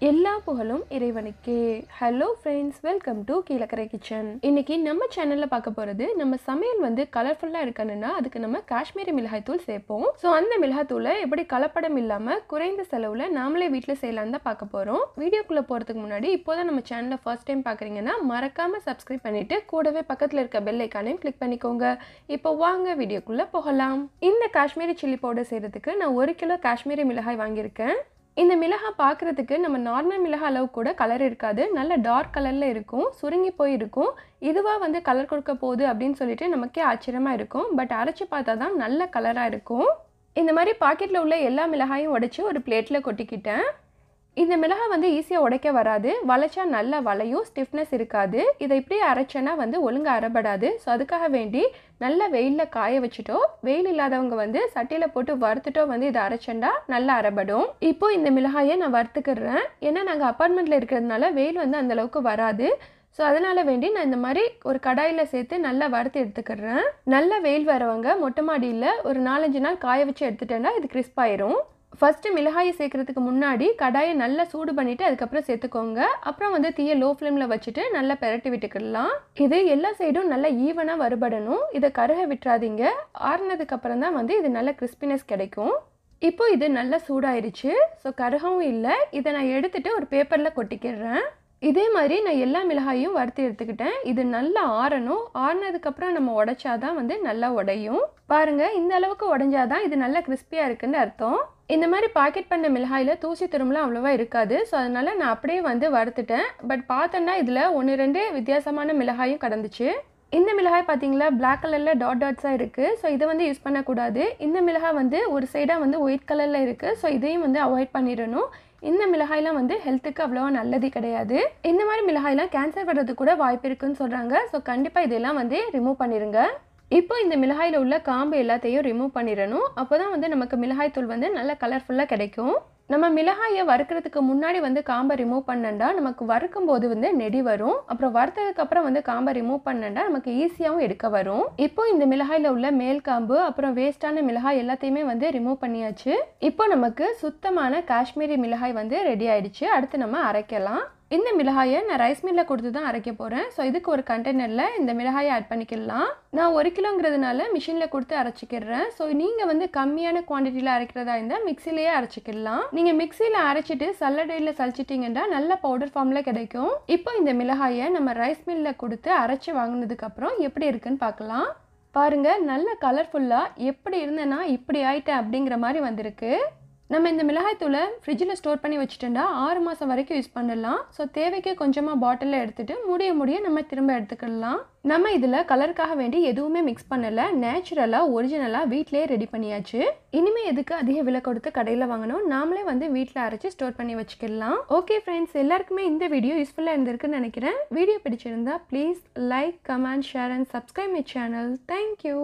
எல்லா புகழும் இறைவனுக்கே. Hello friends, welcome to Keelakarai kitchen. இன்னைக்கு நம்ம சேனலில் பார்க்க போகிறது, நம்ம சமையல் வந்து கலர்ஃபுல்லாக இருக்கணும்னா அதுக்கு நம்ம காஷ்மீரி மிளகாய் தூள் சேர்ப்போம். ஸோ அந்த மிளகாய் தூளை எப்படி கலப்படம் இல்லாமல் குறைந்த செலவில் நாமளே வீட்டில் செய்யலான்னு தான் பார்க்க போகிறோம். வீடியோக்குள்ளே போகிறதுக்கு முன்னாடி இப்போதான் நம்ம சேனலை ஃபர்ஸ்ட் டைம் பார்க்குறீங்கன்னா மறக்காமல் சப்ஸ்கிரைப் பண்ணிவிட்டு கூடவே பக்கத்தில் இருக்க பெல் ஐக்கானையும் கிளிக் பண்ணிக்கோங்க. இப்போ வாங்க வீடியோக்குள்ளே போகலாம். இந்த காஷ்மீரி சில்லி பவுடர் செய்கிறதுக்கு நான் 1 கிலோ காஷ்மீரி மிளகாய் வாங்கியிருக்கேன். இந்த மிளகாய் பார்க்குறதுக்கு நம்ம நார்மல் மிளகாய் அளவு கூட கலர் இருக்காது, நல்ல டார்க் கலரில் இருக்கும், சுருங்கி போயிருக்கும். இதுவாக வந்து கலர் கொடுக்க போகுது அப்படின்னு சொல்லிட்டு நமக்கே ஆச்சரியமாக இருக்கும். பட் அரைச்சி பார்த்தா தான் நல்ல கலராக இருக்கும். இந்த மாதிரி பாக்கெட்டில் உள்ள எல்லா மிளகாயும் உடைச்சி ஒரு பிளேட்டில் கொட்டிக்கிட்டேன். இந்த மிளகாய் வந்து ஈஸியாக உடைக்க வராது, வளைச்சா நல்லா வளையும், ஸ்டிஃப்னஸ் இருக்காது. இதை இப்படியே அரைச்சேன்னா வந்து ஒழுங்காக அரைபடாது. ஸோ அதுக்காக வேண்டி நல்லா வெயிலில் காய வச்சுட்டோ, வெயில் இல்லாதவங்க வந்து சட்டியில் போட்டு வறுத்துட்டோ வந்து இதை அரைச்சேன்டா நல்லா அரைபடும். இப்போ இந்த மிளகாயை நான் வறுத்துக்கிறேன். ஏன்னா நாங்கள் அப்பார்ட்மெண்ட்டில் இருக்கிறதுனால வெயில் வந்து அந்தளவுக்கு வராது. ஸோ அதனால் வேண்டி நான் இந்த மாதிரி ஒரு கடாயில் சேர்த்து நல்லா வறுத்து எடுத்துக்கிறேன். நல்ல வெயில் வரவங்க மொட்டை மாடியில் ஒரு 4-5 நாள் காய வச்சு எடுத்துட்டேன்னா இது கிறிஸ்பாயிரும். ஃபஸ்ட்டு மிளகாயை சேர்க்குறதுக்கு முன்னாடி கடாயை நல்லா சூடு பண்ணிவிட்டு அதுக்கப்புறம் சேர்த்துக்கோங்க. அப்புறம் வந்து தீயை லோ ஃப்ளேமில் வச்சுட்டு நல்லா பெரட்டி விட்டுக்கிடலாம். இது எல்லா சைடும் நல்லா ஈவனாக வறுபடணும். இதை கருக விட்டுறாதீங்க. ஆறுனதுக்கப்புறம் தான் வந்து இது நல்ல கிறிஸ்பினஸ் கிடைக்கும். இப்போ இது நல்லா சூடாயிருச்சு. ஸோ கருகவும் இல்லை. இதை நான் எடுத்துகிட்டு ஒரு பேப்பரில் கொட்டிக்கிறேன். இதே மாதிரி நான் எல்லா மிளகாயும் வறுத்து எடுத்துக்கிட்டேன். இது நல்லா ஆறணும். ஆறுனதுக்கப்புறம் நம்ம உடைச்சாதான் வந்து நல்லா உடையும். பாருங்கள், இந்த அளவுக்கு உடைஞ்சாதான் இது நல்லா கிறிஸ்பியாக இருக்குன்னு அர்த்தம். இந்த மாதிரி பாக்கெட் பண்ண மிளகாயில் தூசி துரும்புலாம் அவ்வளோவா இருக்காது. ஸோ அதனால் நான் அப்படியே வந்து வறுத்துட்டேன். பட் பார்த்தோன்னா இதில் 1-2 வித்தியாசமான மிளகாயும் கடந்துச்சு. இந்த மிளகாய் பார்த்தீங்களா, பிளாக் கலரில் டாட்ஸாக இருக்குது. ஸோ இதை வந்து யூஸ் பண்ணக்கூடாது. இந்த மிளகாய் வந்து ஒரு சைடாக வந்து ஒயிட் கலரில் இருக்குது. ஸோ இதையும் வந்து அவாய்ட் பண்ணிடணும். இந்த மிளகாயெலாம் வந்து ஹெல்த்துக்கு அவ்வளோவா நல்லது கிடையாது. இந்த மாதிரி மிளகாயெலாம் கேன்சர் வர்றதுக்கு கூட வாய்ப்பு இருக்குன்னு சொல்கிறாங்க. ஸோ கண்டிப்பாக இதெல்லாம் வந்து ரிமூவ் பண்ணிடுங்க. இப்போ இந்த மிளகாயில் உள்ள காம்பு எல்லாத்தையும் ரிமூவ் பண்ணிடணும். அப்போ தான் வந்து நமக்கு மிளகாய் தூள் வந்து நல்லா கலர்ஃபுல்லாக கிடைக்கும். நம்ம மிளகாயை வறுக்கிறதுக்கு முன்னாடி வந்து காம்பை ரிமூவ் பண்ணண்டா நமக்கு வறுக்கும் போது வந்து நெடி வரும். அப்புறம் வறுத்ததுக்கப்புறம் வந்து காம்பை ரிமூவ் பண்ணண்டா நமக்கு ஈஸியாகவும் எடுக்க வரும். இப்போ இந்த மிளகாயில் உள்ள மேல் காம்பு அப்புறம் வேஸ்டான மிளகாய் எல்லாத்தையுமே வந்து ரிமூவ் பண்ணியாச்சு. இப்போ நமக்கு சுத்தமான காஷ்மீரி மிளகாய் வந்து ரெடி ஆயிடுச்சு. அடுத்து நம்ம அரைக்கலாம். இந்த மிளகாயை நான் ரைஸ் மில்லில் கொடுத்து தான் அரைக்க போகிறேன். ஸோ இதுக்கு ஒரு கண்டெய்னரில் இந்த மிளகாயை ஆட் பண்ணிக்கலாம். நான் 1 கிலோங்கிறதுனால மிஷினில் கொடுத்து அரைச்சிக்கிறேன். ஸோ நீங்கள் வந்து கம்மியான குவான்டிட்டியில் அரைக்கிறதா இருந்தால் மிக்சிலேயே அரைச்சிக்கலாம். நீங்கள் மிக்சியில் அரைச்சிட்டு சல்லடையில் சளிச்சிட்டிங்கன்னா நல்ல பவுடர் ஃபார்மில் கிடைக்கும். இப்போ இந்த மிளகாயை நம்ம ரைஸ் மில்லில் கொடுத்து அரைச்சி வாங்கினதுக்கப்புறம் எப்படி இருக்குன்னு பார்க்கலாம். பாருங்கள், நல்ல கலர்ஃபுல்லாக எப்படி இருந்தேன்னா இப்படி ஆயிட்டேன் அப்படிங்கிற மாதிரி வந்திருக்கு. நம்ம இந்த மிளகாய் தூளை ஃப்ரிட்ஜில் ஸ்டோர் பண்ணி வச்சுட்டோம்னா 6 மாதம் வரைக்கும் யூஸ் பண்ணலாம். ஸோ தேவைக்கு கொஞ்சமாக பாட்டிலில் எடுத்துகிட்டு முடிய நம்ம திரும்ப எடுத்துக்கலாம். நம்ம இதில் கலருக்காக வேண்டி எதுவுமே மிக்ஸ் பண்ணலை. நேச்சுரலாக ஒரிஜினலாக வீட்டிலே ரெடி பண்ணியாச்சு. இனிமேல் எதுக்கு அதிக விலை கொடுத்து கடையில் வாங்கணும், நாமளே வந்து வீட்டில் அரைச்சி ஸ்டோர் பண்ணி வச்சுக்கலாம். ஓகே ஃப்ரெண்ட்ஸ், எல்லாருக்குமே இந்த வீடியோ யூஸ்ஃபுல்லாக இருந்திருக்குன்னு நினைக்கிறேன். வீடியோ பிடிச்சிருந்தா please like, comment, share and subscribe my channel. Thank you.